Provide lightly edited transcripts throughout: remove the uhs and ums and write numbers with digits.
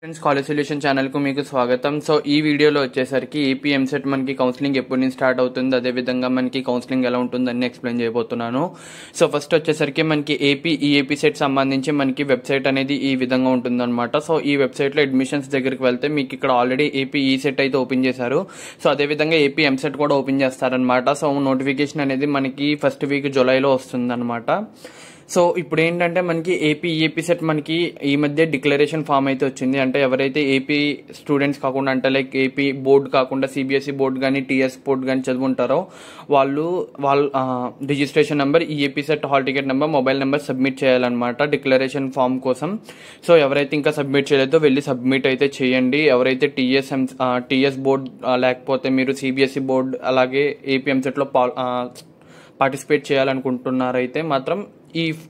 Friends, college solution channel కు మీకు స్వాగతం. సో ఈ వీడియోలో వచ్చేసరికి ఏపీ ఎంసెట్ మనకి కౌన్సిలింగ్ ఎప్పటి నుంచి స్టార్ట్ అవుతుంది, అదే విధంగా మనకి కౌన్సిలింగ్ ఎలా ఉంటుంది అన్ని ఎక్స్ప్లెయిన్ చేయబోతున్నాను. సో ఫస్ట్ వచ్చేసరికి మనకి ఏపీ సెట్ సంబంధించి మనకి వెబ్సైట్ అనేది ఈ విధంగా ఉంటుందన్నమాట. సో ఈ వెబ్సైట్ లో అడ్మిషన్స్ దగ్గరికి వెళ్తే మీకు ఇక్కడ ఆల్రెడీ ఏపీ సెట్ అయితే ఓపెన్ చేశారు. సో అదే విధంగా ఏపీ ఎంసెట్ కూడా ఓపెన్ చేస్తారనమాట. సో నోటిఫికేషన్ అనేది మనకి ఫస్ట్ వీక్ జూలైలో వస్తుందన్నమాట. సో ఇప్పుడు ఏంటంటే మనకి ఏపీ సెట్ మనకి ఈ మధ్య డిక్లరేషన్ ఫామ్ అయితే వచ్చింది. అంటే ఎవరైతే ఏపీ స్టూడెంట్స్ కాకుండా అంటే లైక్ ఏపీ బోర్డు కాకుండా సిబిఎస్ఈ బోర్డు కానీ టీఎస్ బోర్డు కానీ చదువుంటారో వాళ్ళు registration number, AP set hall ticket number, mobile number submit చేయాలన్నమాట డిక్లరేషన్ ఫామ్ కోసం. సో ఎవరైతే ఇంకా సబ్మిట్ చేయలేదో వెళ్ళి సబ్మిట్ అయితే చేయండి. ఎవరైతే టీఎస్ బోర్డు లేకపోతే మీరు సిబిఎస్ఈ బోర్డు అలాగే ఏపీ ఎంసెట్లో పార్టిసిపేట్ చేయాలనుకుంటున్నారైతే మాత్రం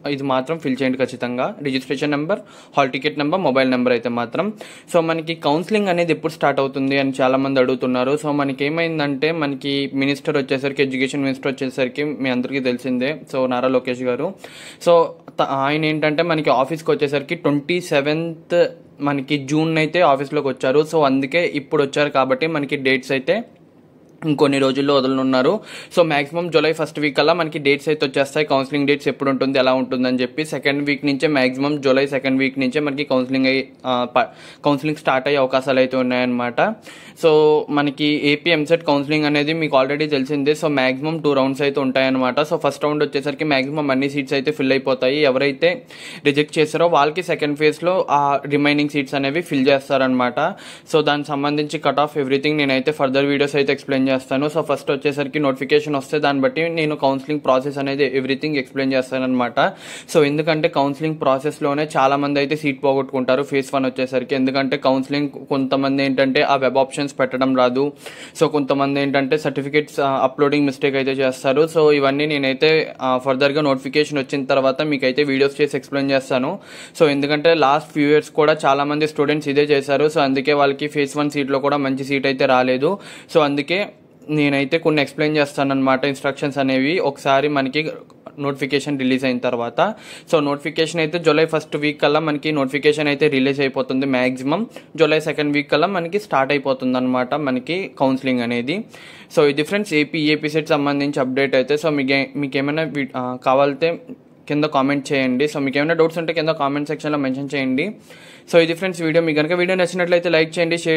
ఇది మాత్రం ఫిల్ చేయండి ఖచ్చితంగా. Registration number, hall ticket number, mobile number అయితే మాత్రం. సో మనకి కౌన్సిలింగ్ అనేది ఎప్పుడు స్టార్ట్ అవుతుంది అని చాలా మంది అడుగుతున్నారు. సో మనకి ఏమైందంటే మనకి మినిస్టర్ వచ్చేసరికి, ఎడ్యుకేషన్ మినిస్టర్ వచ్చేసరికి మీ అందరికీ తెలిసిందే, సో నారా లోకేష్ గారు. సో ఆయన ఏంటంటే మనకి ఆఫీస్కి వచ్చేసరికి 27th మనకి జూన్ అయితే ఆఫీస్లోకి వచ్చారు. సో అందుకే ఇప్పుడు వచ్చారు కాబట్టి మనకి డేట్స్ అయితే ఇంకొన్ని రోజుల్లో వదలనున్నారు. So maximum July first week అలా మనకి డేట్స్ అయితే వచ్చేస్తాయి. కౌన్సిలింగ్ డేట్స్ ఎప్పుడు ఉంటుంది, ఎలా ఉంటుందని చెప్పి సెకండ్ వీక్ నుంచే మాక్సిమం జూలై సెకండ్ వీక్ నుంచే మనకి కౌన్సిలింగ్ స్టార్ట్ అయ్యే అవకాశాలు అయితే ఉన్నాయన్నమాట. సో మనకి ఏపీ ఎంసెట్ కౌన్సిలింగ్ అనేది మీకు ఆల్రెడీ తెలిసిందే. సో మాక్సిమం 2 రౌండ్స్ అయితే ఉంటాయన్నమాట. సో ఫస్ట్ రౌండ్ వచ్చేసరికి మాక్సిమం అన్ని సీట్స్ అయితే ఫిల్ అయిపోతాయి. ఎవరైతే రిజెక్ట్ చేస్తారో వాళ్ళకి సెకండ్ ఫేజ్ లో ఆ రిమైనింగ్ సీట్స్ అనేవి ఫిల్ చేస్తారనమాట. సో దానికి సంబంధించి కట్ ఆఫ్ ఎవ్రీథింగ్ నేనైతే ఫర్దర్ వీడియోస్ అయితే ఎక్స్ప్లెయిన్ చేస్తాను. సో ఫస్ట్ వచ్చేసరికి నోటిఫికేషన్ వస్తే దాన్ని బట్టి నేను కౌన్సిలింగ్ ప్రాసెస్ అనేది ఎవ్రీథింగ్ ఎక్స్ప్లెయిన్ చేస్తాను అనమాట. సో ఎందుకంటే కౌన్సిలింగ్ ప్రాసెస్ లోనే చాలా మంది అయితే సీట్ పోగొట్టుకుంటారు ఫేజ్ 1 వచ్చేసరికి. ఎందుకంటే కౌన్సిలింగ్ కొంతమంది ఏంటంటే ఆ వెబ్ ఆప్షన్స్ పెట్టడం రాదు. సో కొంతమంది ఏంటంటే సర్టిఫికేట్స్ అప్లోడింగ్ మిస్టేక్ అయితే చేస్తారు. సో ఇవన్నీ నేనైతే ఫర్దర్ గా నోటిఫికేషన్ వచ్చిన తర్వాత మీకైతే వీడియోస్ చేసి ఎక్స్ప్లెయిన్ చేస్తాను. సో ఎందుకంటే లాస్ట్ ఫ్యూ ఇయర్స్ కూడా చాలా మంది స్టూడెంట్స్ ఇదే చేశారు. సో అందుకే వాళ్ళకి ఫేజ్ 1 సీట్ లో కూడా మంచి సీట్ అయితే రాలేదు. సో అందుకే నేనైతే కొన్ని ఎక్స్ప్లెయిన్ చేస్తానన్నమాట ఇన్స్ట్రక్షన్స్ అనేవి ఒకసారి మనకి నోటిఫికేషన్ రిలీజ్ అయిన తర్వాత. సో నోటిఫికేషన్ అయితే జూలై ఫస్ట్ వీక్ కల్లా మనకి నోటిఫికేషన్ అయితే రిలీజ్ అయిపోతుంది. మాక్సిమం జూలై సెకండ్ వీక్ కల్లా మనకి స్టార్ట్ అయిపోతుంది అనమాట మనకి కౌన్సిలింగ్ అనేది. సో ఇది ఫ్రెండ్స్ ఏపీ సెట్ సంబంధించి అప్డేట్ అయితే. సో మీకు ఏమైనా కావాలంటే కింద కామెంట్ చేయండి. సో మీకు ఏమైనా డౌట్స్ ఉంటే కింద కామెంట్ సెక్షన్లో మెన్షన్ చేయండి. సో ఇది ఫ్రెండ్స్ వీడియో. మీకు కనుక వీడియో నచ్చినట్లయితే లైక్ చేయండి, షేర్